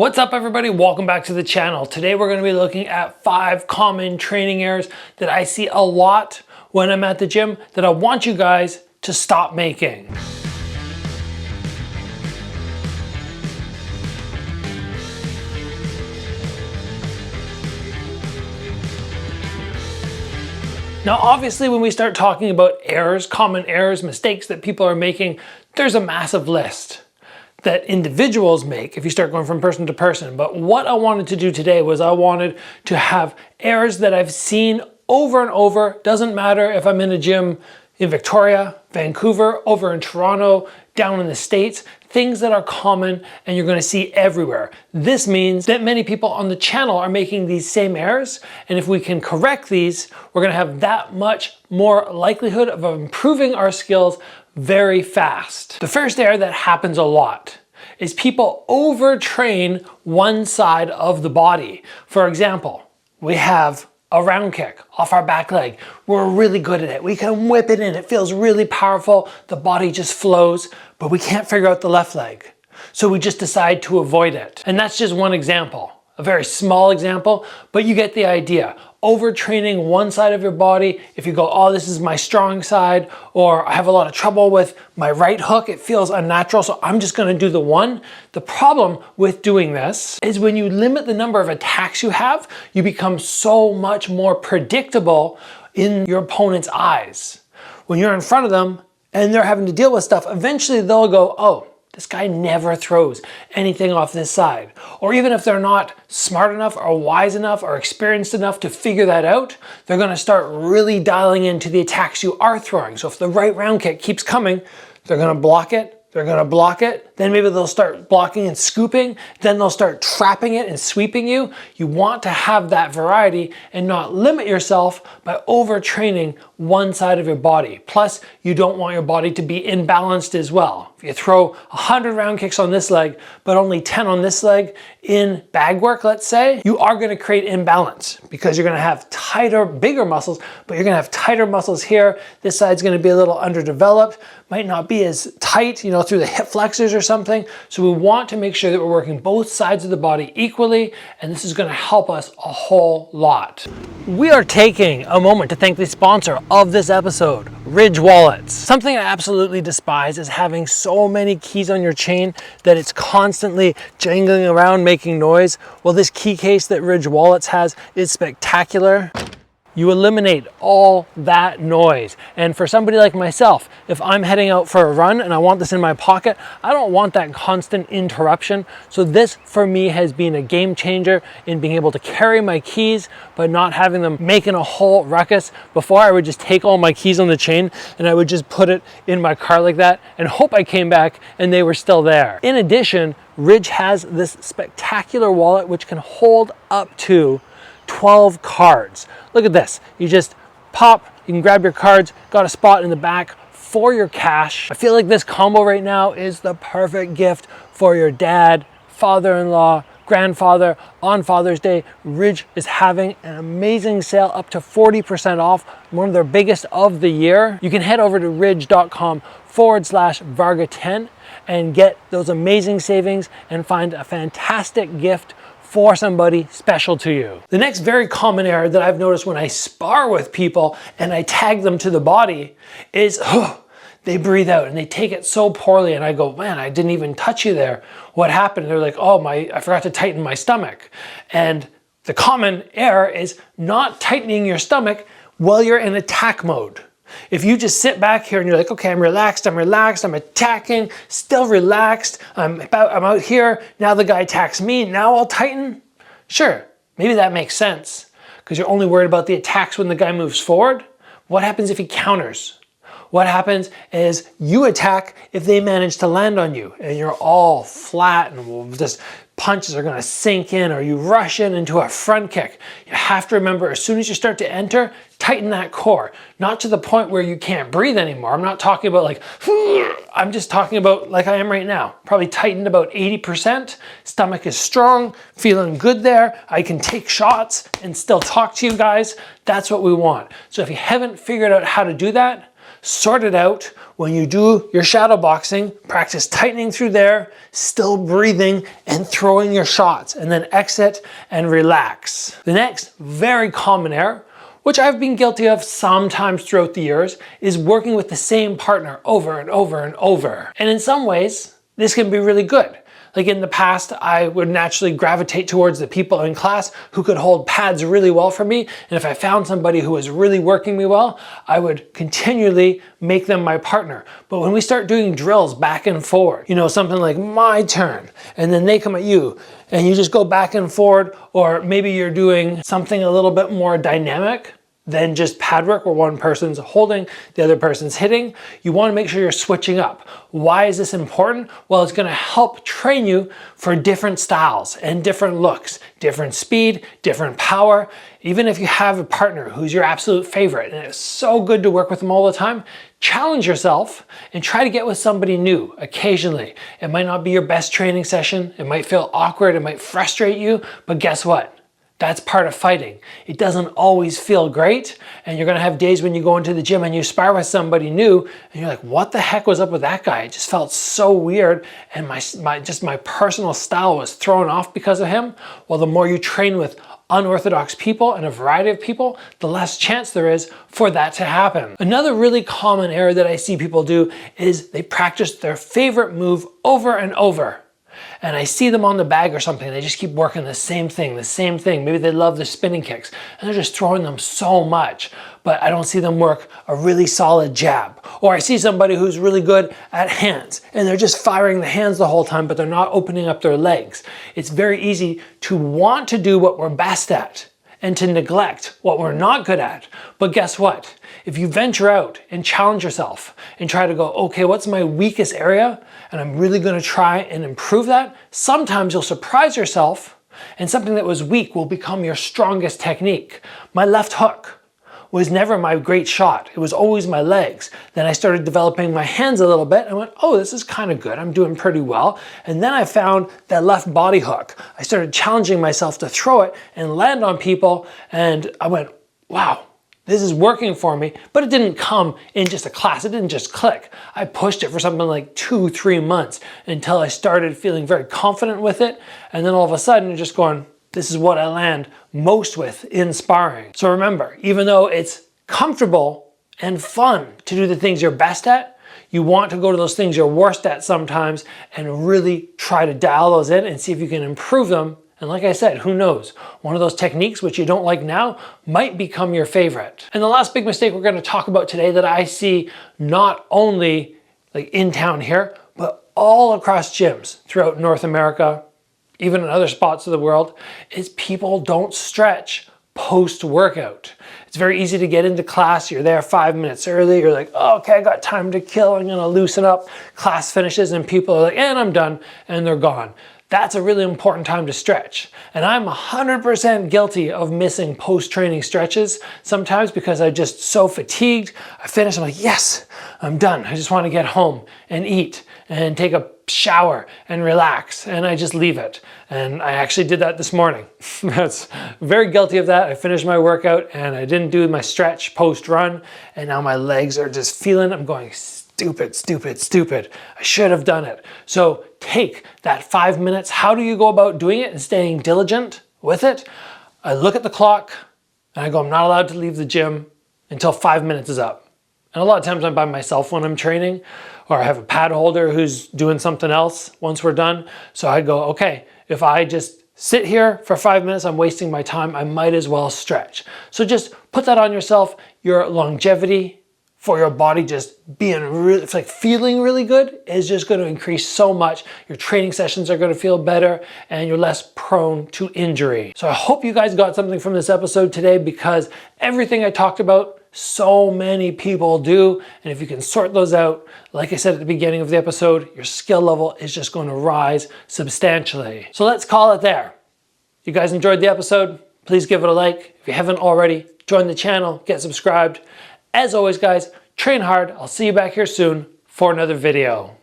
What's up everybody? Welcome back to the channel. Today we're going to be looking at 5 common training errors that I see a lot when I'm at the gym that I want you guys to stop making. Now obviously when we start talking about errors, common errors, mistakes that people are making, there's a massive list that individuals make if you start going from person to person. But what I wanted to do today was I wanted to have errors that I've seen over and over. Doesn't matter if I'm in a gym in Victoria, Vancouver, over in Toronto, down in the States, things that are common and you're gonna see everywhere. This means that many people on the channel are making these same errors, and if we can correct these, we're gonna have that much more likelihood of improving our skills very fast. The first error that happens a lot is people overtrain one side of the body. For example, we have a round kick off our back leg. We're really good at it. We can whip it in. It feels really powerful. The body just flows, but we can't figure out the left leg. So we just decide to avoid it. And that's just one example, a very small example, but you get the idea. Overtraining one side of your body. If you go, oh, this is my strong side, or I have a lot of trouble with my right hook, it feels unnatural, so I'm just gonna do the one. The problem with doing this is when you limit the number of attacks you have, you become so much more predictable in your opponent's eyes. When you're in front of them and they're having to deal with stuff, eventually they'll go, oh, this guy never throws anything off this side. Or even if they're not smart enough or wise enough or experienced enough to figure that out, they're gonna start really dialing into the attacks you are throwing. So if the right round kick keeps coming, they're gonna block it, they're gonna block it, then maybe they'll start blocking and scooping, then they'll start trapping it and sweeping you. You want to have that variety and not limit yourself by overtraining one side of your body. Plus, you don't want your body to be imbalanced as well. If you throw 100 round kicks on this leg, but only 10 on this leg in bag work, let's say, you are gonna create imbalance because you're gonna have tighter, bigger muscles, but you're gonna have tighter muscles here. This side's gonna be a little underdeveloped, might not be as tight, you know, through the hip flexors or something. So we want to make sure that we're working both sides of the body equally, and this is gonna help us a whole lot. We are taking a moment to thank the sponsor of this episode, Ridge Wallets. Something I absolutely despise is having so many keys on your chain that it's constantly jangling around making noise. Well, this key case that Ridge Wallets has is spectacular. You eliminate all that noise. And for somebody like myself, if I'm heading out for a run and I want this in my pocket, I don't want that constant interruption. So this for me has been a game changer in being able to carry my keys, but not having them making a whole ruckus. Before I would just take all my keys on the chain and I would just put it in my car like that and hope I came back and they were still there. In addition, Ridge has this spectacular wallet which can hold up to 12 cards. Look at this. You just pop, you can grab your cards, got a spot in the back for your cash. I feel like this combo right now is the perfect gift for your dad, father-in-law, grandfather on Father's Day. Ridge is having an amazing sale up to 40% off, one of their biggest of the year. You can head over to ridge.com/Varga10 and get those amazing savings and find a fantastic gift for somebody special to you. The next very common error that I've noticed when I spar with people and I tag them to the body is, they breathe out and they take it so poorly, and I go, man, I didn't even touch you there. What happened? They're like, oh, I forgot to tighten my stomach. And the common error is not tightening your stomach while you're in attack mode. If you just sit back here and you're like, okay, I'm relaxed, I'm attacking, still relaxed, I'm out here, now the guy attacks me, now I'll tighten? Sure, maybe that makes sense because you're only worried about the attacks when the guy moves forward. What happens if he counters? What happens is you attack if they manage to land on you and you're all flat and just punches are gonna sink in, or you rush into a front kick. You have to remember, as soon as you start to enter, tighten that core. Not to the point where you can't breathe anymore. I'm not talking about like, I'm just talking about like I am right now. Probably tightened about 80%. Stomach is strong, feeling good there. I can take shots and still talk to you guys. That's what we want. So if you haven't figured out how to do that, Sort it out. When you do your shadow boxing, practice tightening through there, still breathing and throwing your shots, and then exit and relax. The next very common error, which I've been guilty of sometimes throughout the years, is working with the same partner over and over and over. And in some ways, this can be really good. Like in the past, I would naturally gravitate towards the people in class who could hold pads really well for me. And if I found somebody who was really working me well, I would continually make them my partner. But when we start doing drills back and forward, you know, something like my turn, and then they come at you, and you just go back and forward, or maybe you're doing something a little bit more dynamic than just pad work where one person's holding, the other person's hitting. You want to make sure you're switching up. Why is this important? Well, it's going to help train you for different styles and different looks, different speed, different power. Even if you have a partner who's your absolute favorite and it's so good to work with them all the time, challenge yourself and try to get with somebody new occasionally. It might not be your best training session. It might feel awkward. It might frustrate you, but guess what? That's part of fighting. It doesn't always feel great, and you're gonna have days when you go into the gym and you spar with somebody new, and you're like, what the heck was up with that guy? It just felt so weird, and my personal style was thrown off because of him. Well, the more you train with unorthodox people and a variety of people, the less chance there is for that to happen. Another really common error that I see people do is they practice their favorite move over and over. And I see them on the bag or something, they just keep working the same thing. Maybe they love the spinning kicks and they're just throwing them so much, but I don't see them work a really solid jab. Or I see somebody who's really good at hands and they're just firing the hands the whole time, but they're not opening up their legs. It's very easy to want to do what we're best at and to neglect what we're not good at. But guess what? If you venture out and challenge yourself and try to go, okay, what's my weakest area? And I'm really gonna try and improve that. Sometimes you'll surprise yourself and something that was weak will become your strongest technique. My left hook was never my great shot. It was always my legs. Then I started developing my hands a little bit and went, oh, this is kind of good. I'm doing pretty well. And then I found that left body hook. I started challenging myself to throw it and land on people. And I went, wow, this is working for me. But it didn't come in just a class. It didn't just click. I pushed it for something like 2-3 months until I started feeling very confident with it. And then all of a sudden you're just going, this is what I land most with in sparring. So remember, even though it's comfortable and fun to do the things you're best at, you want to go to those things you're worst at sometimes and really try to dial those in and see if you can improve them. And like I said, who knows? One of those techniques which you don't like now might become your favorite. And the last big mistake we're going to talk about today that I see not only like in town here, but all across gyms throughout North America, even in other spots of the world, is people don't stretch post-workout. It's very easy to get into class. You're there 5 minutes early. You're like, oh, okay, I got time to kill. I'm gonna loosen up. Class finishes and people are like, and I'm done, and they're gone. That's a really important time to stretch. And I'm 100% guilty of missing post-training stretches sometimes because I'm just so fatigued. I finish, I'm like, yes, I'm done. I just want to get home and eat and take a shower and relax, and I just leave it. And I actually did that this morning. That's very guilty of that. I finished my workout and I didn't do my stretch post-run, and now my legs are just feeling, I'm going, stupid. I should have done it. So take that 5 minutes. How do you go about doing it and staying diligent with it? I look at the clock and I go, I'm not allowed to leave the gym until 5 minutes is up. And a lot of times I'm by myself when I'm training, or I have a pad holder who's doing something else once we're done. So I go, okay, if I just sit here for 5 minutes, I'm wasting my time. I might as well stretch. So just put that on yourself. Your longevity for your body just being really, it's like feeling really good is just going to increase so much. Your training sessions are going to feel better and you're less prone to injury. So I hope you guys got something from this episode today, because everything I talked about, so many people do. And if you can sort those out, like I said at the beginning of the episode, your skill level is just going to rise substantially. So let's call it there. You guys enjoyed the episode? Please give it a like. If you haven't already, join the channel, get subscribed. As always, guys, train hard. I'll see you back here soon for another video.